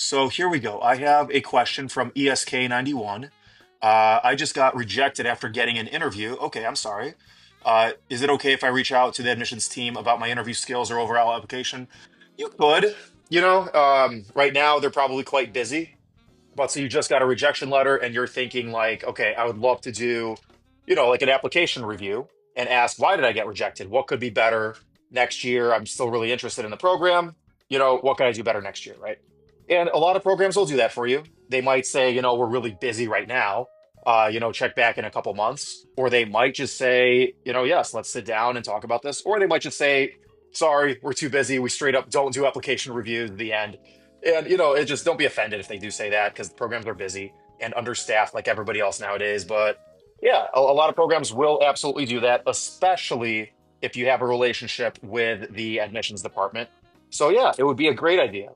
So here we go. I have a question from ESK91. I just got rejected after getting an interview. Okay, I'm sorry. Is it okay if I reach out to the admissions team about my interview skills or overall application? You could. Right now they're probably quite busy, but so you just got a rejection letter and you're thinking like, okay, I would love to do, like an application review and ask, why did I get rejected? What could be better next year? I'm still really interested in the program. What can I do better next year, right? And a lot of programs will do that for you. They might say, we're really busy right now. Check back in a couple months. Or they might just say, yes, let's sit down and talk about this. Or they might just say, sorry, we're too busy. We straight up don't do application reviews at the end. And it just don't be offended if they do say that because the programs are busy and understaffed like everybody else nowadays. But yeah, a lot of programs will absolutely do that, especially if you have a relationship with the admissions department. So yeah, it would be a great idea.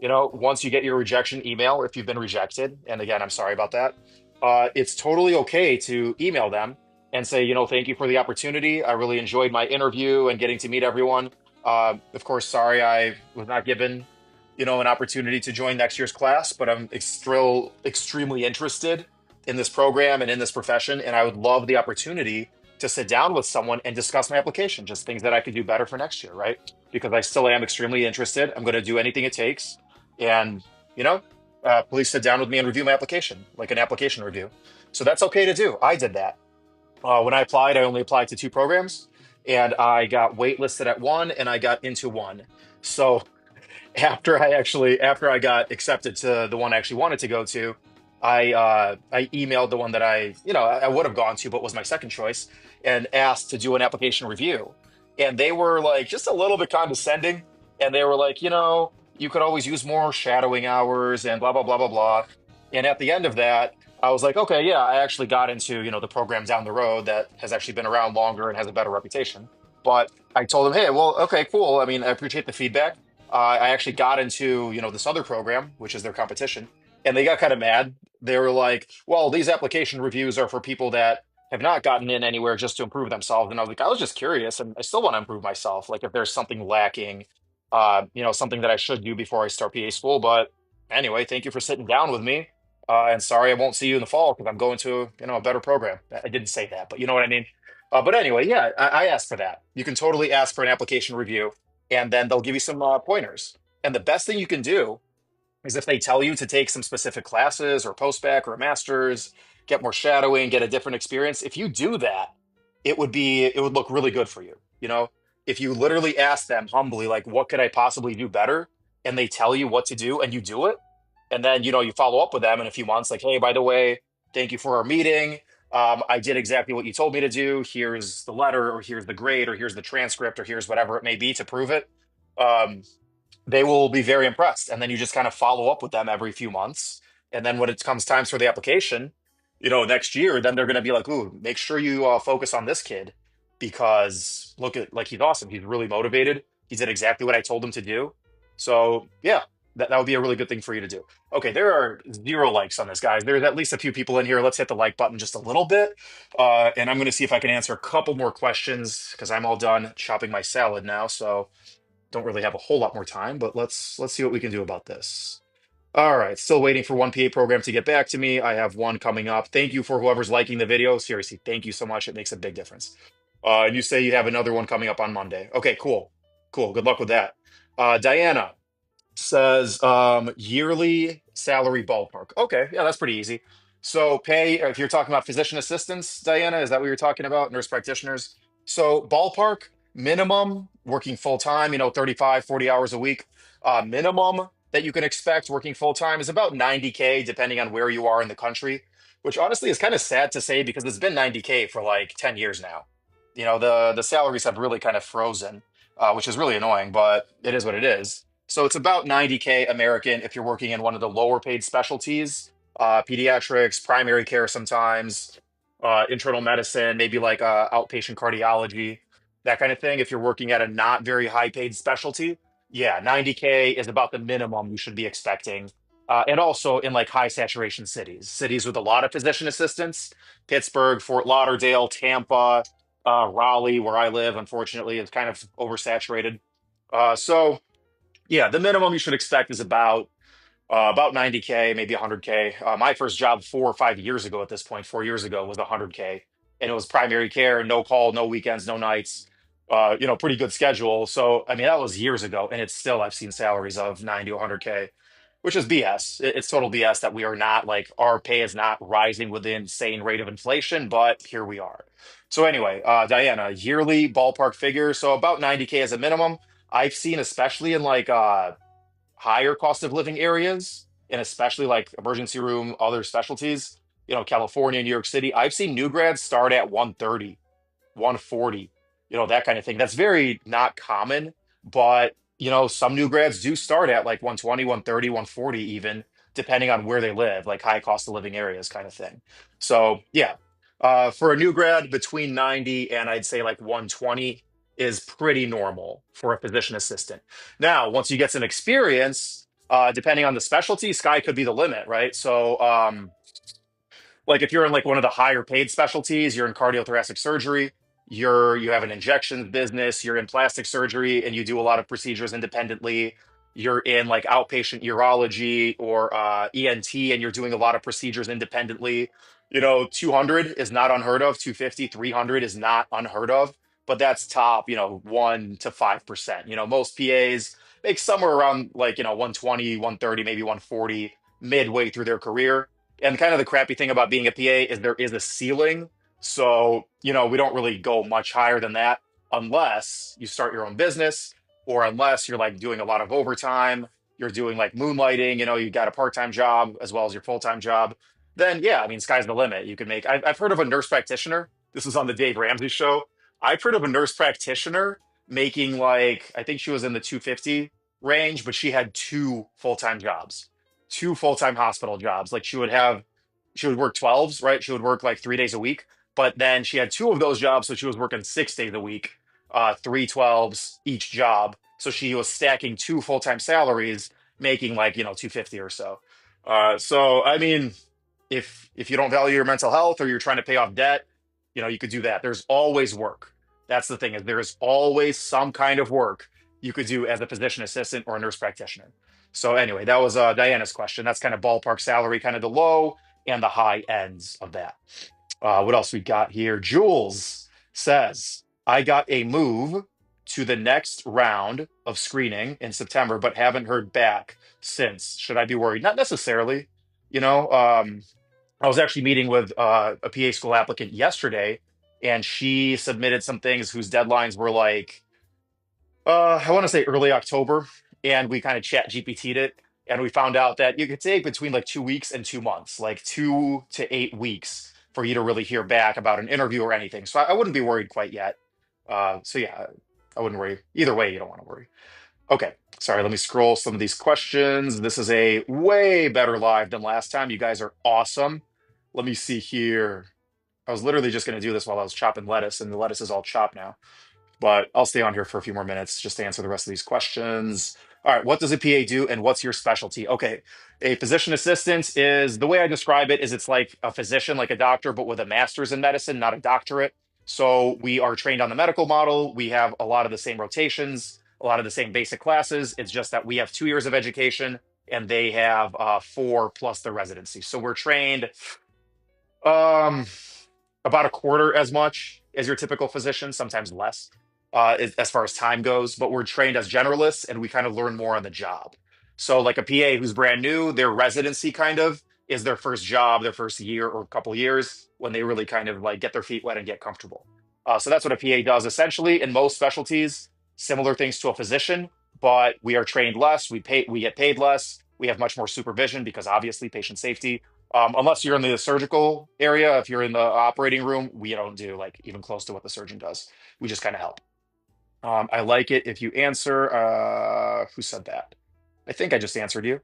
Once you get your rejection email, if you've been rejected, and again, I'm sorry about that, it's totally okay to email them and say, thank you for the opportunity. I really enjoyed my interview and getting to meet everyone. Of course, sorry I was not given an opportunity to join next year's class, but I'm still extremely interested in this program and in this profession. And I would love the opportunity to sit down with someone and discuss my application, just things that I could do better for next year, right? Because I still am extremely interested. I'm going to do anything it takes. And, please sit down with me and review my application, like an application review. So that's okay to do. I did that. When I applied, I only applied to two programs and I got waitlisted at one and I got into one. So after I got accepted to the one I actually wanted to go to, I emailed the one that I would have gone to, but was my second choice, and asked to do an application review. And they were like just a little bit condescending, and they were like, you could always use more shadowing hours and blah blah blah blah blah. And at the end of that, I was like, okay, yeah, I actually got into the program down the road that has actually been around longer and has a better reputation. But I told them, hey, well, okay, cool. I mean, I appreciate the feedback. I actually got into, this other program, which is their competition, and they got kind of mad. They were like, "Well, these application reviews are for people that have not gotten in anywhere just to improve themselves." And I was like, "I was just curious, and I still want to improve myself. Like, if there's something lacking, something that I should do before I start PA school." But anyway, thank you for sitting down with me. And sorry, I won't see you in the fall because I'm going to, a better program. I didn't say that, but you know what I mean. But anyway, yeah, I asked for that. You can totally ask for an application review and then they'll give you some pointers. And the best thing you can do is if they tell you to take some specific classes or post-bacc or a master's, get more shadowing, get a different experience. If you do that, it would look really good for you. If you literally ask them humbly, like, what could I possibly do better? And they tell you what to do and you do it. And then, you follow up with them in a few months, like, hey, by the way, thank you for our meeting. I did exactly what you told me to do. Here's the letter, or here's the grade, or here's the transcript, or here's whatever it may be to prove it. Um, they will be very impressed. And then you just kind of follow up with them every few months. And then when it comes times for the application, next year, then they're going to be like, ooh, make sure you focus on this kid because look at like he's awesome. He's really motivated. He did exactly what I told him to do. So yeah, that would be a really good thing for you to do. Okay, there are 0 likes on this, guys. There's at least a few people in here. Let's hit the like button just a little bit. And I'm going to see if I can answer a couple more questions because I'm all done chopping my salad now. So don't really have a whole lot more time, but let's see what we can do about this. All right, still waiting for one PA program to get back to me. I have one coming up. Thank you for whoever's liking the video. Seriously, thank you so much. It makes a big difference. And you say you have another one coming up on Monday. Okay, cool. Cool. Good luck with that. Diana says yearly salary ballpark. Okay, yeah, that's pretty easy. So pay, if you're talking about physician assistants, Diana, is that what you're talking about? Nurse practitioners. So ballpark minimum working full time, 35, 40 hours a week. Minimum that you can expect working full time is about 90K, depending on where you are in the country, which honestly is kind of sad to say because it's been 90K for like 10 years now. The salaries have really kind of frozen, which is really annoying, but it is what it is. So it's about 90K American if you're working in one of the lower paid specialties, pediatrics, primary care sometimes, internal medicine, maybe like outpatient cardiology, that kind of thing. If you're working at a not very high paid specialty, yeah, 90K is about the minimum you should be expecting. And also in like high saturation cities, cities with a lot of physician assistants, Pittsburgh, Fort Lauderdale, Tampa, Raleigh, where I live, unfortunately, is kind of oversaturated. So yeah, the minimum you should expect is about About 90K, maybe 100K. My first job 4 or 5 years ago at this point, 4 years ago, was 100K. And it was primary care, no call, no weekends, no nights, pretty good schedule. So, I mean, that was years ago. And it's still, I've seen salaries of 90 to 100K, which is BS. It's total BS that we are not like, our pay is not rising with the insane rate of inflation, but here we are. So, anyway, Diana, yearly ballpark figure. So, about 90K as a minimum. I've seen, especially in like, higher cost of living areas, and especially like emergency room, other specialties, California, New York City, I've seen new grads start at 130, 140, that kind of thing. That's very not common, but some new grads do start at like 120, 130, 140 even, depending on where they live, like high cost of living areas kind of thing. So yeah, for a new grad, between 90 and I'd say like 120 is pretty normal for a physician assistant. Now, once you get some experience, depending on the specialty, sky could be the limit, right? So, like if you're in like one of the higher paid specialties, you're in cardiothoracic surgery, you have an injections business, you're in plastic surgery and you do a lot of procedures independently. You're in like outpatient urology or ENT and you're doing a lot of procedures independently. 200 is not unheard of, 250, 300 is not unheard of, but that's top, 1 to 5%. Most PAs make somewhere around like, 120, 130, maybe 140 midway through their career. And kind of the crappy thing about being a PA is there is a ceiling. So, we don't really go much higher than that unless you start your own business or unless you're like doing a lot of overtime, you're doing like moonlighting, you got a part-time job as well as your full-time job. Then, yeah, I mean, sky's the limit. You can make, I've heard of a nurse practitioner. This was on the Dave Ramsey show. I've heard of a nurse practitioner making like, I think she was in the 250 range, but she had two full-time jobs, two full-time hospital jobs. Like she would work 12s, right? She would work like 3 days a week, but then she had two of those jobs, so she was working 6 days a week, three 12s each job. So she was stacking two full-time salaries, making like 250 or so. So I mean, if you don't value your mental health or you're trying to pay off debt, you could do that. There's always work. That's the thing, is there is always some kind of work you could do as a physician assistant or a nurse practitioner. So anyway, that was Diana's question. That's kind of ballpark salary, kind of the low and the high ends of that. What else we got here? Jules says, I got a move to the next round of screening in September, but haven't heard back since. Should I be worried? Not necessarily. You know, um, I was actually meeting with a PA school applicant yesterday, and she submitted some things whose deadlines were like I want to say early October, and we kind of chat GPT'd it, and we found out that you could take between like 2 weeks and 2 months, like 2 to 8 weeks for you to really hear back about an interview or anything. So I wouldn't be worried quite yet. So yeah, I wouldn't worry. Either way, you don't want to worry. Okay, sorry, let me scroll some of these questions. This is a way better live than last time. You guys are awesome. Let me see here. I was literally just going to do this while I was chopping lettuce, and the lettuce is all chopped now, but I'll stay on here for a few more minutes just to answer the rest of these questions. All right, what does a PA do and what's your specialty? Okay, a physician assistant is, the way I describe it is it's like a physician, like a doctor, but with a master's in medicine, not a doctorate. So we are trained on the medical model. We have a lot of the same rotations, a lot of the same basic classes. It's just that we have 2 years of education and they have four plus the residency. So we're trained um, about a quarter as much as your typical physician, sometimes less, as far as time goes. But we're trained as generalists, and we kind of learn more on the job. So, like a PA who's brand new, their residency kind of is their first job, their first year or couple years when they really kind of like get their feet wet and get comfortable. So that's what a PA does essentially in most specialties. Similar things to a physician, but we are trained less. We get paid less. We have much more supervision because obviously patient safety, unless you're in the surgical area, if you're in the operating room, we don't do like even close to what the surgeon does. We just kind of help. I like it if you answer. Who said that? I think I just answered you.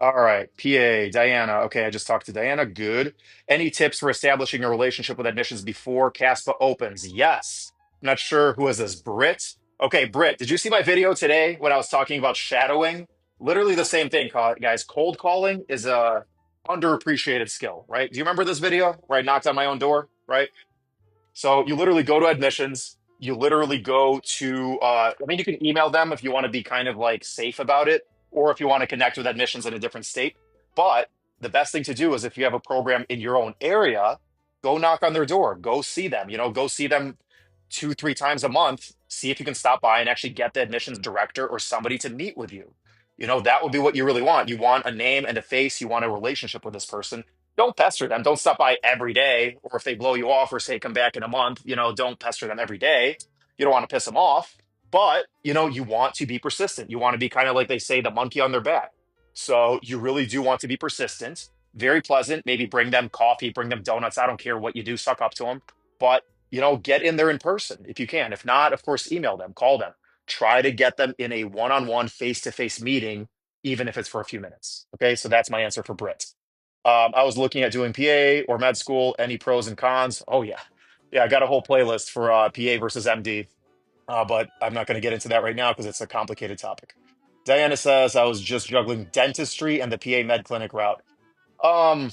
All right, PA, Diana. Okay, I just talked to Diana. Good. Any tips for establishing a relationship with admissions before CASPA opens? Yes. I'm not sure who is this. Britt? Okay, Britt, did you see my video today when I was talking about shadowing? Literally the same thing, guys. Cold calling is a underappreciated skill, right? Do you remember this video where I knocked on my own door, right? So you literally go to admissions. You literally go to, I mean, you can email them if you want to be kind of like safe about it, or if you want to connect with admissions in a different state. But the best thing to do is if you have a program in your own area, go knock on their door, go see them, go see them 2, 3 times a month, see if you can stop by and actually get the admissions director or somebody to meet with you. That would be what you really want. You want a name and a face, you want a relationship with this person. Don't pester them. Don't stop by every day. Or if they blow you off or say come back in a month, don't pester them every day. You don't want to piss them off. But, you want to be persistent. You want to be kind of like they say, the monkey on their back. So you really do want to be persistent, very pleasant. Maybe bring them coffee, bring them donuts. I don't care what you do, suck up to them. But, get in there in person if you can. If not, of course, email them, call them. Try to get them in a one-on-one, face-to-face meeting, even if it's for a few minutes. Okay, so that's my answer for Brit. I was looking at doing PA or med school. Any pros and cons? Oh yeah, yeah. I got a whole playlist for PA versus MD, but I'm not going to get into that right now because it's a complicated topic. Diana says I was just juggling dentistry and the PA med clinic route. Um,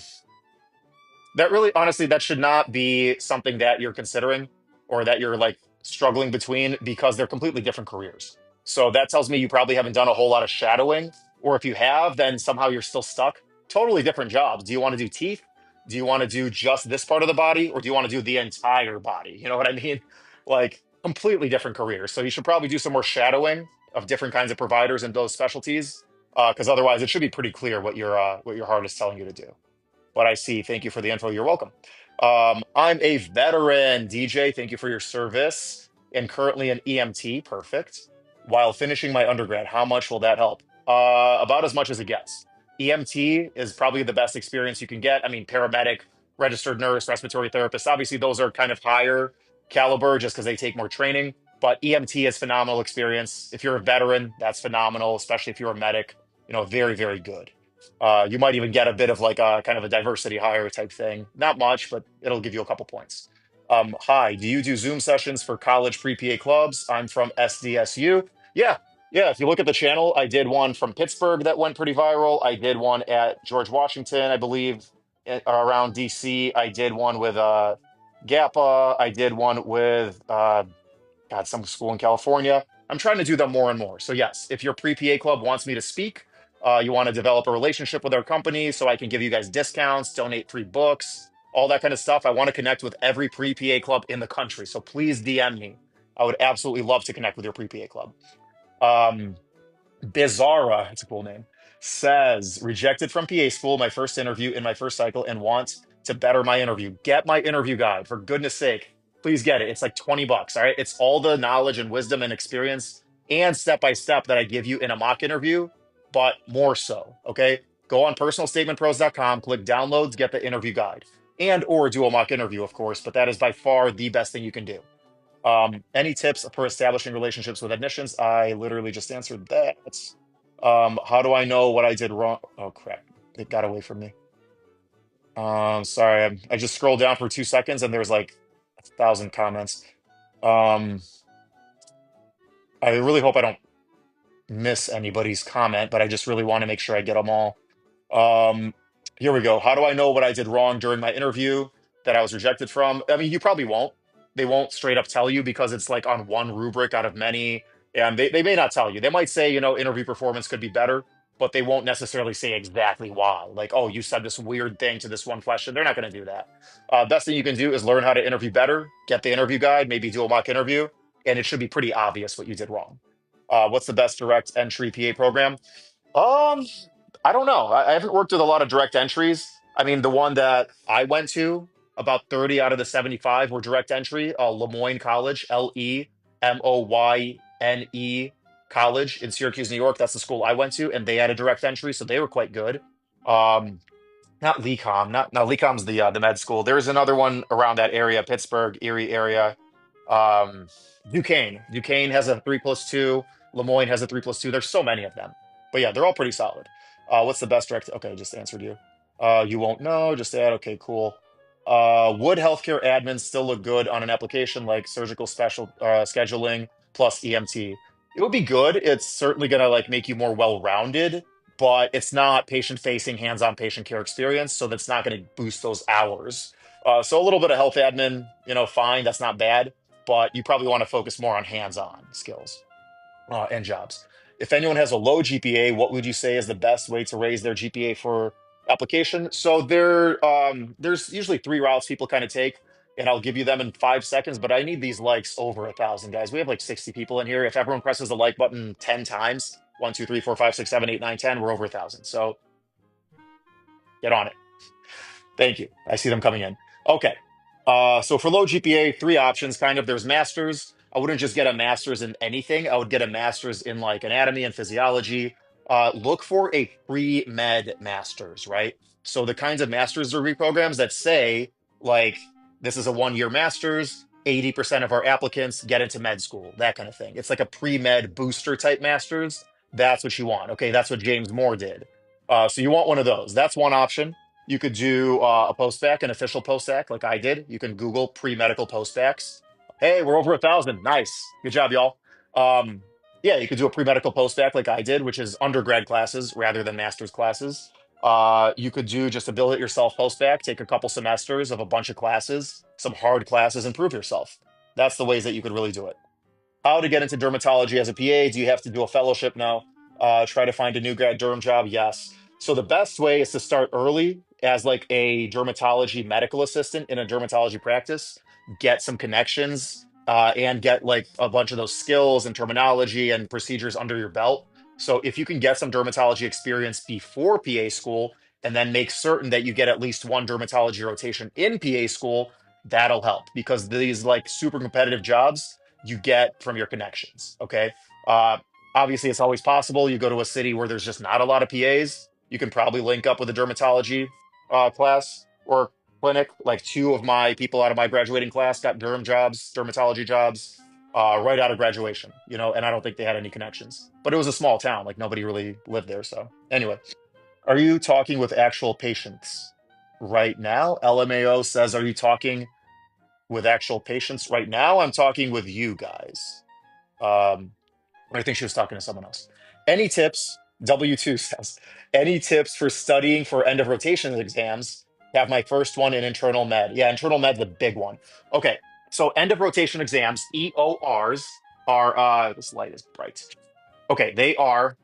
that really, honestly, that should not be something that you're considering or that you're like struggling between because they're completely different careers. So that tells me you probably haven't done a whole lot of shadowing, or if you have, then somehow you're still stuck. Totally different jobs. Do you want to do teeth? Do you want to do just this part of the body, or do you want to do the entire body? You know what I mean? Like completely different careers. So you should probably do some more shadowing of different kinds of providers in those specialties, because otherwise it should be pretty clear what your heart is telling you to do. But I see. Thank you for the info. You're welcome. I'm a veteran, DJ. Thank you for your service. And currently an EMT. Perfect. While finishing my undergrad, how much will that help? About as much as it gets. EMT is probably the best experience you can get. I mean, paramedic, registered nurse, respiratory therapist. Obviously, those are kind of higher caliber just because they take more training. But EMT is phenomenal experience. If you're a veteran, that's phenomenal, especially if you're a medic. Very, very good. You might even get a bit of like a kind of a diversity hire type thing. Not much, but it'll give you a couple points. Hi, do you do Zoom sessions for college pre-PA clubs? I'm from SDSU. Yeah, yeah. If you look at the channel, I did one from Pittsburgh that went pretty viral. I did one at George Washington, I believe, around DC. I did one with GAPA. I did one with some school in California. I'm trying to do them more and more. So yes, if your pre-PA club wants me to speak, you want to develop a relationship with our company so I can give you guys discounts, donate free books, all that kind of stuff. I want to connect with every pre-PA club in the country. So please DM me. I would absolutely love to connect with your pre-PA club. Um, Bizarra, it's a cool name, says rejected from PA school, my first interview in my first cycle, and want to better my interview. Get my interview guide, for goodness sake. Please get it. It's like $20. All right. It's all the knowledge and wisdom and experience and step by step that I give you in a mock interview, but more so. Okay. Go on personalstatementpros.com, click downloads, get the interview guide, and or do a mock interview, of course, but that is by far the best thing you can do. Any tips for establishing relationships with admissions? I literally just answered that. How do I know what I did wrong? Oh crap, it got away from me. Sorry, I just scrolled down for 2 seconds and there's like 1,000 comments. Um, I really hope I don't miss anybody's comment, but I just really want to make sure I get them all. Um, Here we go. How do I know what I did wrong during my interview that I was rejected from? I mean, you probably won't. They won't straight up tell you because it's like on one rubric out of many. And they may not tell you. They might say, interview performance could be better, but they won't necessarily say exactly why. Like, oh, you said this weird thing to this one question. They're not going to do that. Best thing you can do is learn how to interview better, get the interview guide, maybe do a mock interview, and it should be pretty obvious what you did wrong. What's the best direct entry PA program? Um, I don't know. I haven't worked with a lot of direct entries. I mean, the one that I went to, about 30 out of the 75 were direct entry. Lemoyne College, Lemoyne College in Syracuse, New York. That's the school I went to, and they had a direct entry, so they were quite good. Um, Not Lecom, not no Lecom's the med school. There's another one around that area, Pittsburgh, Erie area. Um, Duquesne. Duquesne has a 3+2. Lemoyne has a 3+2. There's so many of them. But yeah, they're all pretty solid. What's the best direct? Okay, just answered you. You won't know. Just add. Okay, cool. Would healthcare admins still look good on an application like surgical special scheduling plus EMT? It would be good. It's certainly gonna like make you more well-rounded, but it's not patient-facing, hands-on patient care experience, so that's not going to boost those hours. So a little bit of health admin, fine, that's not bad, but you probably want to focus more on hands-on skills and jobs. if anyone has a low GPA, what would you say is the best way to raise their GPA for application? So there's usually three routes people kind of take, and I'll give you them in 5 seconds. But I need these likes over 1,000, guys. We have like 60 people in here. If everyone presses the like button 10 times, 1, 2, 3, 4, 5, 6, 7, 8, 9, 10, we're over 1,000. So get on it. Thank you. I see them coming in. Okay. So for low GPA, three options kind of. There's masters. I wouldn't just get a master's in anything. I would get a master's in like anatomy and physiology. Look for a pre-med master's, right? So the kinds of master's degree programs that say like this is a 1 year master's, 80% of our applicants get into med school, that kind of thing. It's like a pre-med booster type master's. That's what you want. Okay, that's what James Moore did. So you want one of those. That's one option. You could do a post-bacc, an official post-bacc, like I did. You can Google pre-medical post-baccs. Hey, we're over 1,000. Nice. Good job, y'all. Um, yeah, you could do a pre-medical post-bacc like I did, which is undergrad classes rather than master's classes. You could do just a build it yourself post-bacc, take a couple semesters of a bunch of classes, some hard classes, and prove yourself. That's the ways that you could really do it. How to get into dermatology as a PA? Do you have to do a fellowship? No. Try to find a new grad derm job? Yes. So the best way is to start early as like a dermatology medical assistant in a dermatology practice, get some connections, and get like a bunch of those skills and terminology and procedures under your belt. So if you can get some dermatology experience before PA school and then make certain that you get at least one dermatology rotation in PA school, that'll help because these like super competitive jobs you get from your connections. Okay. Uh, Obviously, it's always possible. You go to a city where there's just not a lot of PAs. You can probably link up with a dermatology class or clinic. Like two of my people out of my graduating class got derm jobs, dermatology jobs, right out of graduation. And I don't think they had any connections. But it was a small town. Like nobody really lived there. So anyway, are you talking with actual patients right now? LMAO says, are you talking with actual patients right now? I'm talking with you guys. Um, I think she was talking to someone else. Any tips? W2 says, any tips for studying for end of rotation exams? Have my first one in internal med. Yeah, internal med's the big one. Okay, so end of rotation exams, EORs, are, this light is bright. Okay, they are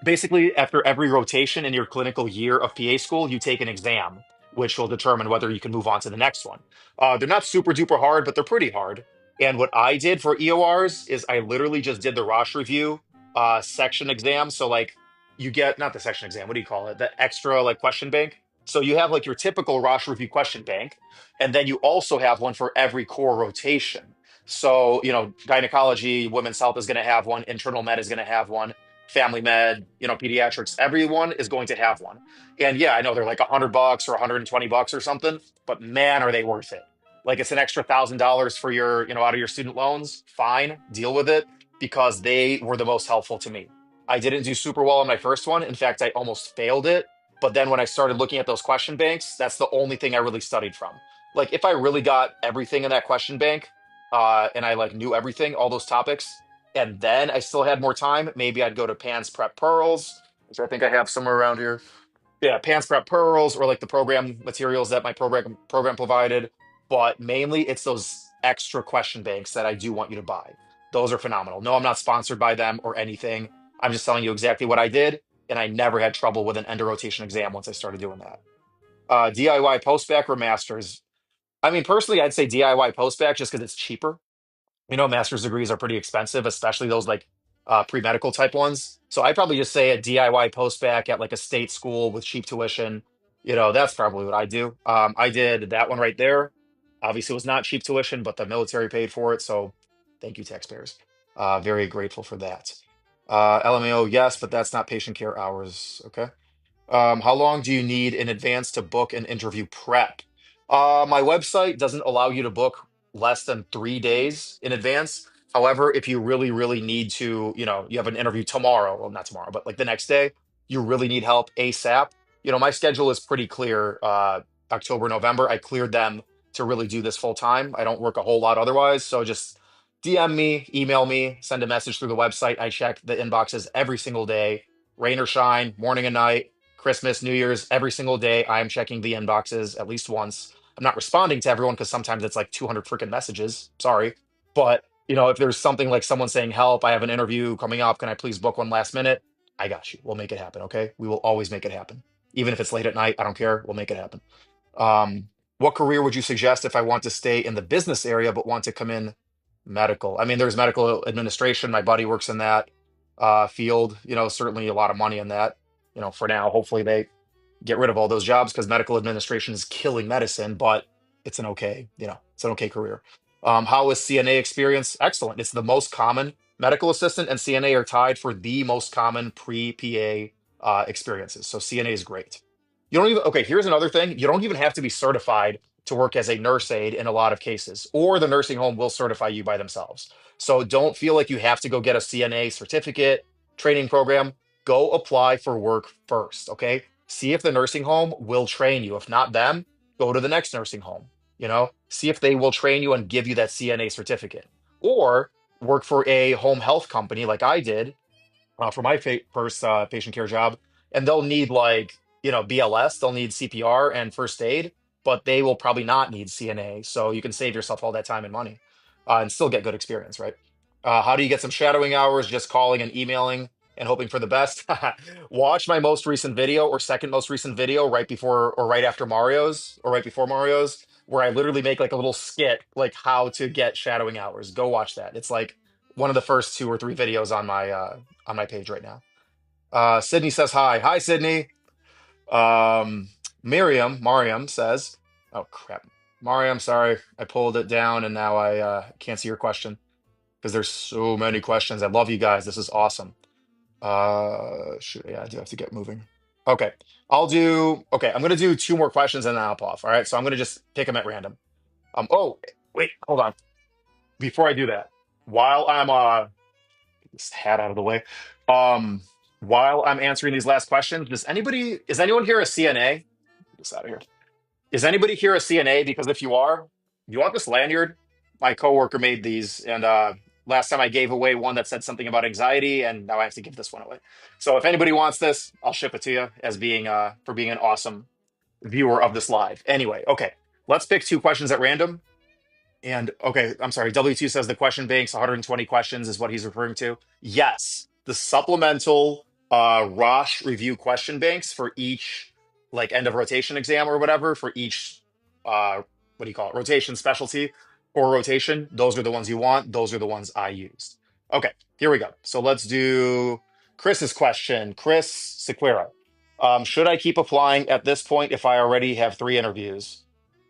basically after every rotation in your clinical year of PA school, you take an exam, which will determine whether you can move on to the next one. They're not super duper hard, but they're pretty hard. And what I did for EORs is I literally just did the Rosh review section exam. So like you get not the section exam, what do you call it? The extra like question bank. So you have like your typical Rosh review question bank, and then you also have one for every core rotation. So, gynecology, women's health is going to have one, internal med is going to have one, family med, pediatrics, everyone is going to have one. And yeah, I know they're like $100 or $120 or something, but man, are they worth it. Like it's an extra $1,000 for your, out of your student loans. Fine, deal with it because they were the most helpful to me. I didn't do super well on my first one. In fact, I almost failed it. But then when I started looking at those question banks, that's the only thing I really studied from. Like if I really got everything in that question bank, and I like knew everything, all those topics, and then I still had more time, maybe I'd go to Pan's Prep Pearls, which I think I have somewhere around here. Yeah, Pan's Prep Pearls or like the program materials that my program provided. But mainly it's those extra question banks that I do want you to buy. Those are phenomenal. No, I'm not sponsored by them or anything. I'm just telling you exactly what I did, and I never had trouble with an end of rotation exam once I started doing that. DIY postback or masters? I mean, personally, I'd say DIY postback just because it's cheaper. Master's degrees are pretty expensive, especially those like pre-medical type ones. So I'd probably just say a DIY post-bac at like a state school with cheap tuition. That's probably what I do. I did that one right there. Obviously, it was not cheap tuition, but the military paid for it. So thank you, taxpayers. Very grateful for that. LMAO, yes, but that's not patient care hours. Okay. How long do you need in advance to book an interview prep? My website doesn't allow you to book less than 3 days in advance. However, if you really, really need to, you have an interview tomorrow, well, not tomorrow, but like the next day, you really need help ASAP. My schedule is pretty clear. October, November, I cleared them to really do this full time. I don't work a whole lot otherwise. So just DM me, email me, send a message through the website. I check the inboxes every single day, rain or shine, morning and night. Christmas, New Year's, every single day, I am checking the inboxes at least once. I'm not responding to everyone because sometimes it's like 200 freaking messages. Sorry. But If there's something like someone saying, help, I have an interview coming up, can I please book one last minute? I got you. We'll make it happen. Okay. We will always make it happen. Even if it's late at night, I don't care. We'll make it happen. Um, what career would you suggest if I want to stay in the business area but want to come in medical? I mean, there's medical administration. My buddy works in that field. Certainly a lot of money in that. For now, hopefully they get rid of all those jobs because medical administration is killing medicine, but it's an okay career. How is CNA experience? Excellent. It's the most common. Medical assistant and CNA are tied for the most common pre-PA experiences. So CNA is great. You don't even, okay, here's another thing. You don't even have to be certified to work as a nurse aide in a lot of cases, or the nursing home will certify you by themselves. So don't feel like you have to go get a CNA certificate, training program. Go apply for work first, okay? See if the nursing home will train you. If not them, go to the next nursing home. See if they will train you and give you that CNA certificate. Or work for a home health company like I did for my first patient care job, and they'll need like BLS, they'll need CPR and first aid, but they will probably not need CNA. So you can save yourself all that time and money, and still get good experience, right? How do you get some shadowing hours? Just calling and emailing and hoping for the best. Watch my most recent video or second most recent video right before or right after Mario's or right before Mario's, where I literally make like a little skit like how to get shadowing hours. Go watch that. It's like one of the first two or three videos on my page right now. Sydney says hi. Hi, Sydney. Um, Mariam says, oh crap. Mariam, sorry. I pulled it down and now I can't see your question because there's so many questions. I love you guys. This is awesome. Yeah, I do have to get moving. Okay. Okay. I'm going to do two more questions and then I'll pause. All right. So I'm going to just pick them at random. Oh, wait, hold on. Before I do that, while I'm this hat out of the way. Um, while I'm answering these last questions, is anyone here a CNA? Get this out of here. Is anybody here a CNA? Because if you are, you want this lanyard? My coworker made these, and last time I gave away one that said something about anxiety, and now I have to give this one away. So if anybody wants this, I'll ship it to you as being for being an awesome viewer of this live. Anyway, okay, let's pick two questions at random. And okay, I'm sorry. W2 says the question banks, 120 questions is what he's referring to. Yes, the supplemental Rosh review question banks for each like end of rotation exam or whatever for each what do you call it? Rotation specialty or rotation. Those are the ones you want. Those are the ones I used. Okay, here we go. So let's do Chris's question. Chris Sequeira. Should I keep applying at this point if I already have three interviews?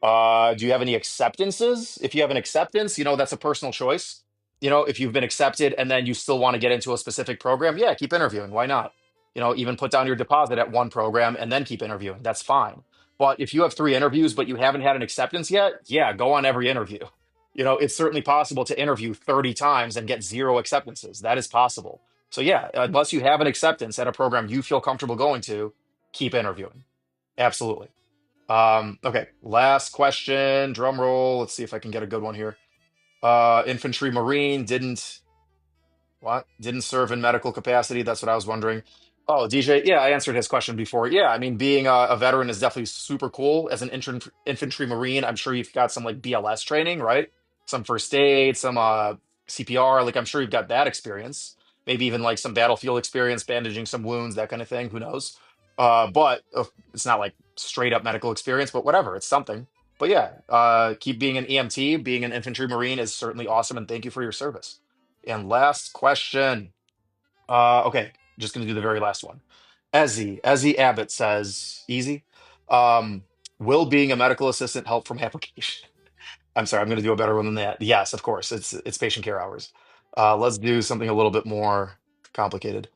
Do you have any acceptances? If you have an acceptance, that's a personal choice. If you've been accepted and then you still want to get into a specific program, yeah, keep interviewing. Why not? Even put down your deposit at one program and then keep interviewing. That's fine. But if you have three interviews, but you haven't had an acceptance yet, yeah, go on every interview. It's certainly possible to interview 30 times and get zero acceptances. That is possible. So yeah, unless you have an acceptance at a program you feel comfortable going to, keep interviewing. Absolutely. Okay, last question. Drum roll. Let's see if I can get a good one here. Infantry Marine didn't serve in medical capacity. That's what I was wondering. Oh, DJ, yeah, I answered his question before. Yeah, I mean, being a veteran is definitely super cool. As an infantry Marine, I'm sure you've got some like BLS training, right? Some first aid, some CPR. Like I'm sure you've got that experience. Maybe even like some battlefield experience, bandaging some wounds, that kind of thing. Who knows? But it's not like straight up medical experience, but whatever, it's something. But yeah, keep being an EMT, being an infantry Marine is certainly awesome, and thank you for your service. And last question. Okay, just gonna do the very last one. Ezzy Abbott says, easy. Um, will being a medical assistant help from application? I'm sorry, I'm gonna do a better one than that. Yes, of course. It's patient care hours. Let's do something a little bit more complicated.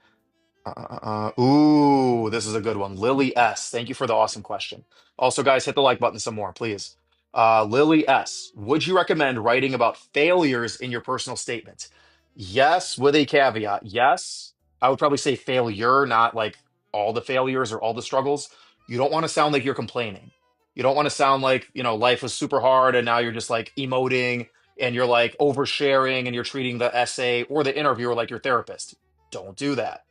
Ooh, this is a good one. Lily S. Thank you for the awesome question. Also, guys, hit the like button some more, please. Lily S. Would you recommend writing about failures in your personal statement? Yes, with a caveat. Yes, I would probably say failure, not like all the failures or all the struggles. You don't want to sound like you're complaining. You don't want to sound like, life was super hard and now you're just like emoting and you're like oversharing and you're treating the essay or the interviewer like your therapist. Don't do that.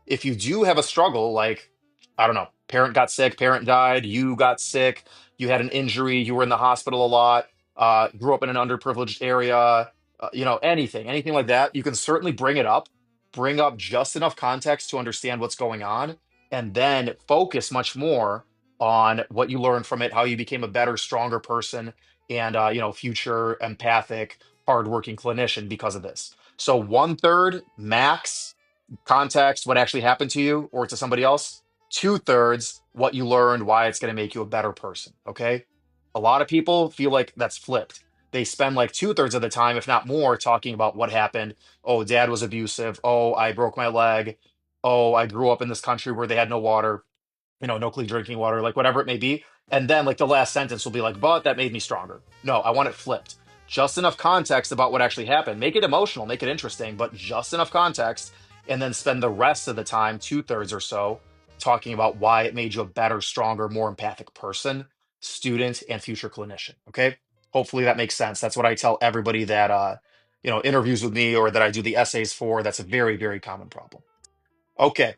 If you do have a struggle, like, I don't know, parent got sick, parent died, you got sick, you had an injury, you were in the hospital a lot, grew up in an underprivileged area, anything like that, you can certainly bring up just enough context to understand what's going on, and then focus much more on what you learned from it, how you became a better, stronger person, and future empathic, hardworking clinician because of this. So 1/3 max context, what actually happened to you or to somebody else. 2/3 what you learned, why it's going to make you a better person. Okay. A lot of people feel like that's flipped. They spend like 2/3 of the time, if not more, talking about what happened. Oh, dad was abusive. Oh, I broke my leg. Oh, I grew up in this country where they had no water, no clean drinking water, like whatever it may be. And then like the last sentence will be like, but that made me stronger. No, I want it flipped. Just enough context about what actually happened. Make it emotional, make it interesting, but just enough context. And then spend the rest of the time, 2/3 or so, talking about why it made you a better, stronger, more empathic person, student, and future clinician. Okay. Hopefully that makes sense. That's what I tell everybody that, interviews with me or that I do the essays for. That's a very, very common problem. Okay.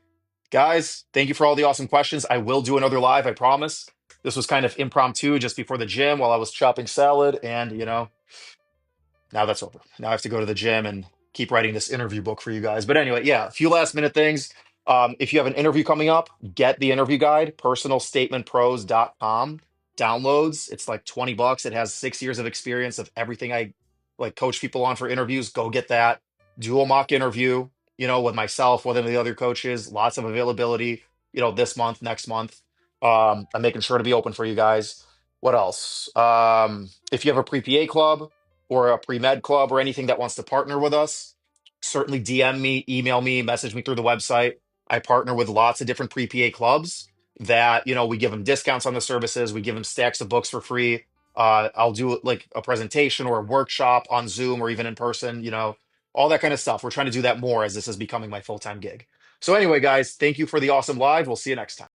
Guys, thank you for all the awesome questions. I will do another live, I promise. This was kind of impromptu just before the gym while I was chopping salad. And, now that's over. Now I have to go to the gym and keep writing this interview book for you guys. But anyway, yeah, a few last minute things. If you have an interview coming up, get the interview guide, personalstatementpros.com. Downloads. It's like 20 bucks. It has 6 years of experience of everything I like coach people on for interviews. Go get that. Do a mock interview, with myself, with any of the other coaches. Lots of availability, this month, next month. I'm making sure to be open for you guys. What else? If you have a pre-PA club, or a pre-med club or anything that wants to partner with us, certainly DM me, email me, message me through the website. I partner with lots of different pre-PA clubs that, we give them discounts on the services. We give them stacks of books for free. I'll do like a presentation or a workshop on Zoom or even in person, all that kind of stuff. We're trying to do that more as this is becoming my full-time gig. So anyway, guys, thank you for the awesome live. We'll see you next time.